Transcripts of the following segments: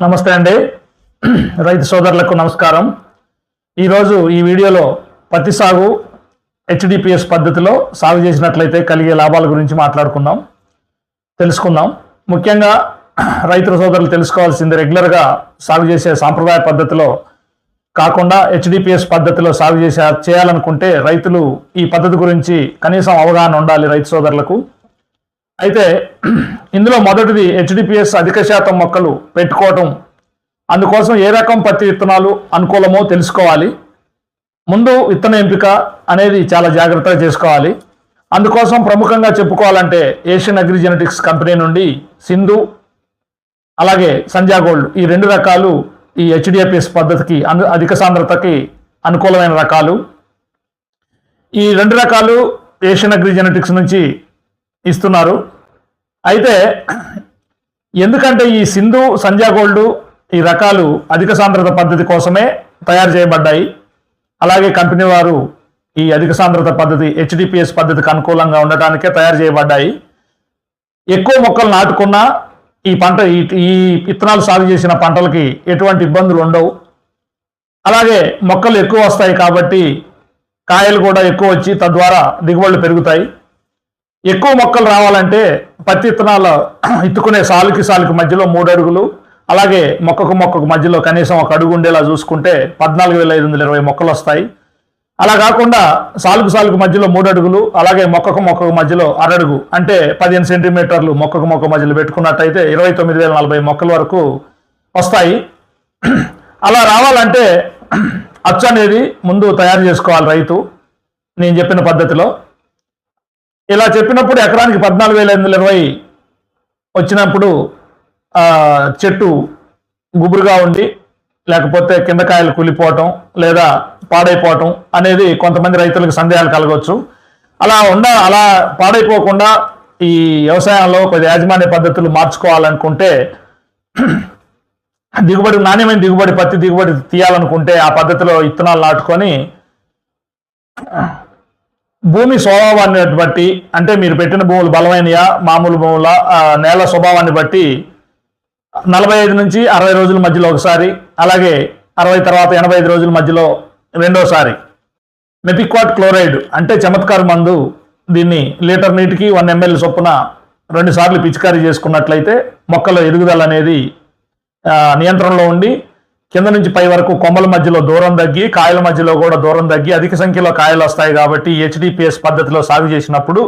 నమస్తే అండి. రైతు సోదరులకు నమస్కారం. ఈరోజు ఈ వీడియోలో పత్తి సాగు హెచ్డిపిఎస్ పద్ధతిలో సాగు చేసినట్లయితే కలిగే లాభాల గురించి తెలుసుకుందాం. ముఖ్యంగా రైతు సోదరులు తెలుసుకోవాల్సింది, రెగ్యులర్గా సాగు చేసే సాంప్రదాయ పద్ధతిలో కాకుండా హెచ్డిపిఎస్ పద్ధతిలో సాగు చేయాలనుకుంటే రైతులు ఈ పద్ధతి గురించి కనీసం అవగాహన ఉండాలి రైతు సోదరులకు. అయితే ఇందులో మొదటిది హెచ్డిపిఎస్ అధిక శాతం మొక్కలు పెట్టుకోవటం. అందుకోసం ఏ రకం పత్తి విత్తనాలు అనుకూలమో తెలుసుకోవాలి. ముందు విత్తన ఎంపిక అనేది చాలా జాగ్రత్తగా చేసుకోవాలి. అందుకోసం ప్రముఖంగా చెప్పుకోవాలంటే ఏషియన్ అగ్రి జెనెటిక్స్ కంపెనీ నుండి సింధు అలాగే సంజా గోల్డ్, ఈ రెండు రకాలు ఈ హెచ్డిపిఎస్ పద్ధతికి అధిక సాంద్రతకి అనుకూలమైన రకాలు. ఈ రెండు రకాలు ఏషియన్ అగ్రి జెనెటిక్స్ నుంచి ఇస్తున్నారు. అయితే ఎందుకంటే ఈ సింధు సంజా గోల్డ్ ఈ రకాలు అధిక సాంద్రత పద్ధతి కోసమే తయారు చేయబడ్డాయి. అలాగే కంపెనీ వారు ఈ అధిక సాంద్రత పద్ధతి హెచ్డిపిఎస్ పద్ధతికి అనుకూలంగా ఉండటానికే తయారు చేయబడ్డాయి. ఎక్కువ మొక్కలు నాటుకున్నా ఈ విత్తనాలు సాగు చేసిన పంటలకి ఎటువంటి ఇబ్బందులు ఉండవు. అలాగే మొక్కలు ఎక్కువ వస్తాయి కాబట్టి కాయలు కూడా ఎక్కువ వచ్చి తద్వారా దిగుబడులు పెరుగుతాయి. ఎక్కువ మొక్కలు రావాలంటే పత్తి విత్తనాలు ఇత్తుకునే సాలుకి మధ్యలో 3 అడుగులు, అలాగే మొక్కకు మధ్యలో కనీసం 1 అడుగు ఉండేలా చూసుకుంటే 14,520 మొక్కలు వస్తాయి. అలా కాకుండా సాలుకు మధ్యలో 3 అడుగులు, అలాగే మొక్కకు మధ్యలో అరడుగు అంటే 15 సెంటీమీటర్లు మొక్క మధ్యలో పెట్టుకున్నట్టయితే 29,040 మొక్కల వరకు వస్తాయి. అలా రావాలంటే అచ్చు అనేది ముందు తయారు చేసుకోవాలి రైతు, నేను చెప్పిన పద్ధతిలో. ఇలా చెప్పినప్పుడు ఎకరానికి 14,520 వచ్చినప్పుడు చెట్టు గుబురుగా ఉండి లేకపోతే కింద కాయలు కూలిపోవటం లేదా పాడైపోవటం అనేది కొంతమంది రైతులకు సందేహాలు కలగవచ్చు. అలా పాడైపోకుండా ఈ వ్యవసాయంలో కొద్ది యాజమాన్య పద్ధతులు మార్చుకోవాలనుకుంటే, నాణ్యమైన పత్తి దిగుబడి తీయాలనుకుంటే ఆ పద్ధతిలో విత్తనాలు నాటుకొని భూమి స్వభావాన్ని బట్టి, అంటే మీరు పెట్టిన భూములు బలమైనయా మామూలు భూముల నేల స్వభావాన్ని బట్టి 45 నుంచి 60 రోజుల మధ్యలో ఒకసారి, అలాగే 60 తర్వాత 85 రోజుల మధ్యలో రెండోసారి మెపిక్వాట్ క్లోరైడ్ అంటే చమత్కార మందు, దీన్ని లీటర్ నీటికి 1 ml చొప్పున 2 సార్లు పిచికారీ చేసుకున్నట్లయితే మొక్కల ఎదుగుదల అనేది నియంత్రణలో ఉండి కింద నుంచి పై వరకు కొమ్మల మధ్యలో దూరం తగ్గి కాయల మధ్యలో కూడా దూరం తగ్గి అధిక సంఖ్యలో కాయలు వస్తాయి. కాబట్టి హెచ్డిపిఎస్ పద్ధతిలో సాగు చేసినప్పుడు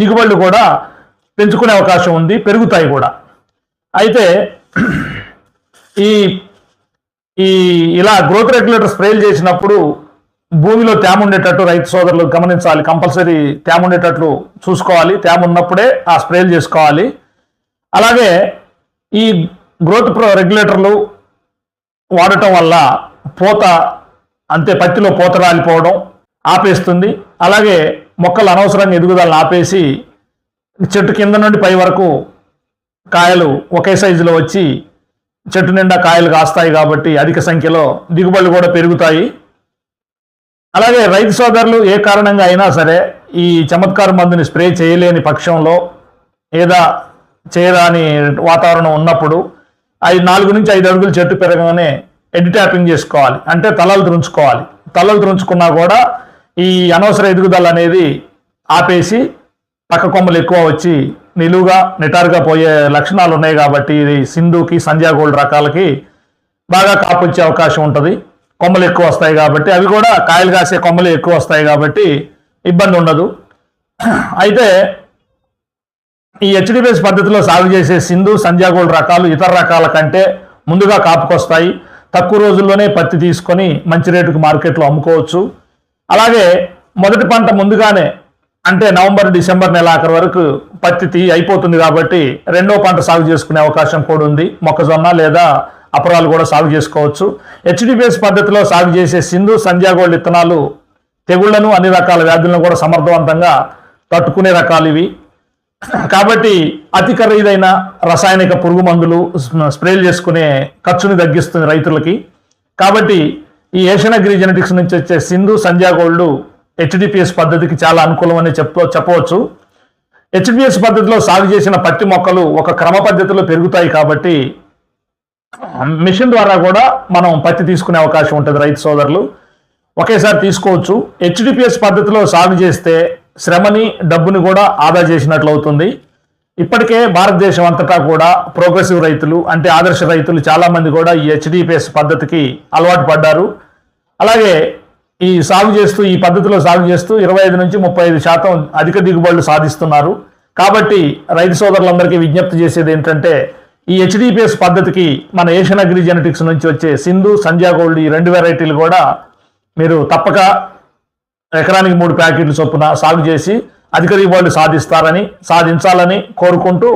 దిగుబడులు కూడా పెంచుకునే అవకాశం ఉంది, పెరుగుతాయి కూడా. అయితే ఇలా గ్రోత్ రెగ్యులేటర్ స్ప్రేలు చేసినప్పుడు భూమిలో తేమ ఉండేటట్టు రైతు సోదరులు గమనించాలి. కంపల్సరీ తేమ ఉండేటట్లు చూసుకోవాలి. తేమ ఉన్నప్పుడే ఆ స్ప్రేలు చేసుకోవాలి. అలాగే ఈ గ్రోత్ రెగ్యులేటర్లు వాడటం వల్ల పత్తిలో పూత రాలిపోవడం ఆపేస్తుంది. అలాగే మొక్కలు అనవసరంగా ఎదుగుదలను ఆపేసి చెట్టు కింద నుండి పై వరకు కాయలు ఒకే సైజులో వచ్చి చెట్టు నిండా కాయలు కాస్తాయి. కాబట్టి అధిక సంఖ్యలో దిగుబడులు కూడా పెరుగుతాయి. అలాగే రైతు సోదరులు ఏ కారణంగా అయినా సరే ఈ చమత్కార మందుని స్ప్రే చేయలేని పక్షంలో, ఏదా చేయరాని వాతావరణం ఉన్నప్పుడు 4 నుంచి 5 అడుగులు చెట్టు పెరగగానే ఎడ్ ట్యాపింగ్ చేసుకోవాలి. అంటే తలలు తుంచుకోవాలి. తలలు తుంచుకున్నా కూడా ఈ అనవసర ఎదుగుదల అనేది ఆపేసి పక్క కొమ్మలు ఎక్కువ వచ్చి నిలువుగా నిటారుగా పోయే లక్షణాలు ఉన్నాయి. కాబట్టి ఇది సింధుకి సంజా గోల్డ్ రకాలకి బాగా కాపు వచ్చే అవకాశం ఉంటుంది. కొమ్మలు ఎక్కువ వస్తాయి కాబట్టి, అవి కూడా కాయలు కాసే కొమ్మలు ఎక్కువ వస్తాయి కాబట్టి ఇబ్బంది ఉండదు. అయితే ఈ హెచ్డిపిఎస్ పద్ధతిలో సాగు చేసే సింధు సంజా గోల్డ్ రకాలు ఇతర రకాల కంటే ముందుగా కాపుకొస్తాయి. తక్కువ రోజుల్లోనే పత్తి తీసుకొని మంచి రేటుకు మార్కెట్లో అమ్ముకోవచ్చు. అలాగే మొదటి పంట ముందుగానే, అంటే నవంబర్ డిసెంబర్ నెలాఖరు వరకు పత్తి అయిపోతుంది. కాబట్టి రెండో పంట సాగు చేసుకునే అవకాశం కూడా ఉంది. మొక్కజొన్న లేదా అపరాలు కూడా సాగు చేసుకోవచ్చు. హెచ్డిపిఎస్ పద్ధతిలో సాగు చేసే సింధు సంజా గోల్డ్ విత్తనాలు తెగుళ్లను, అన్ని రకాల వ్యాధులను కూడా సమర్థవంతంగా తట్టుకునే రకాలు ఇవి. కాబట్టి అతి ఖరీదైన రసాయనిక పురుగు మందులు స్ప్రేలు చేసుకునే ఖర్చుని తగ్గిస్తుంది రైతులకి. కాబట్టి ఈ ఏషియన్ అగ్రి జెనెటిక్స్ నుంచి వచ్చే సింధు సంజా గోల్డ్ హెచ్డిపిఎస్ పద్ధతికి చాలా అనుకూలమని చెప్పవచ్చు. హెచ్డిపిఎస్ పద్ధతిలో సాగు చేసిన పత్తి మొక్కలు ఒక క్రమ పద్ధతిలో పెరుగుతాయి. కాబట్టి మిషన్ ద్వారా కూడా మనం పత్తి తీసుకునే అవకాశం ఉంటుంది రైతు సోదరులు. ఒకేసారి తీసుకోవచ్చు. హెచ్డిపిఎస్ పద్ధతిలో సాగు చేస్తే శ్రమని డబ్బుని కూడా ఆదా చేసినట్లు అవుతుంది. ఇప్పటికే భారతదేశం అంతటా కూడా ప్రోగ్రెసివ్ రైతులు అంటే ఆదర్శ రైతులు చాలామంది కూడా ఈ హెచ్డిపిఎస్ పద్ధతికి అలవాటు పడ్డారు. అలాగే ఈ పద్ధతిలో సాగు చేస్తూ 25 నుంచి 35% అధిక దిగుబడులు సాధిస్తున్నారు. కాబట్టి రైతు సోదరులందరికీ విజ్ఞప్తి చేసేది ఏంటంటే ఈ హెచ్డిపిఎస్ పద్ధతికి మన ఏషియన్ అగ్రి జెనెటిక్స్ నుంచి వచ్చే సింధు, సంధ్యా గోల్డ్ ఈ 2 వెరైటీలు కూడా మీరు తప్పక ఎకరానికి 3 ప్యాకెట్లు చొప్పున సాగు చేసి అధిక దిగుబడులు సాధించాలని కోరుకుంటూ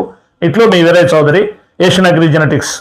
ఇట్లు మీ Veeraiah Chowdary, Asian agri genetics.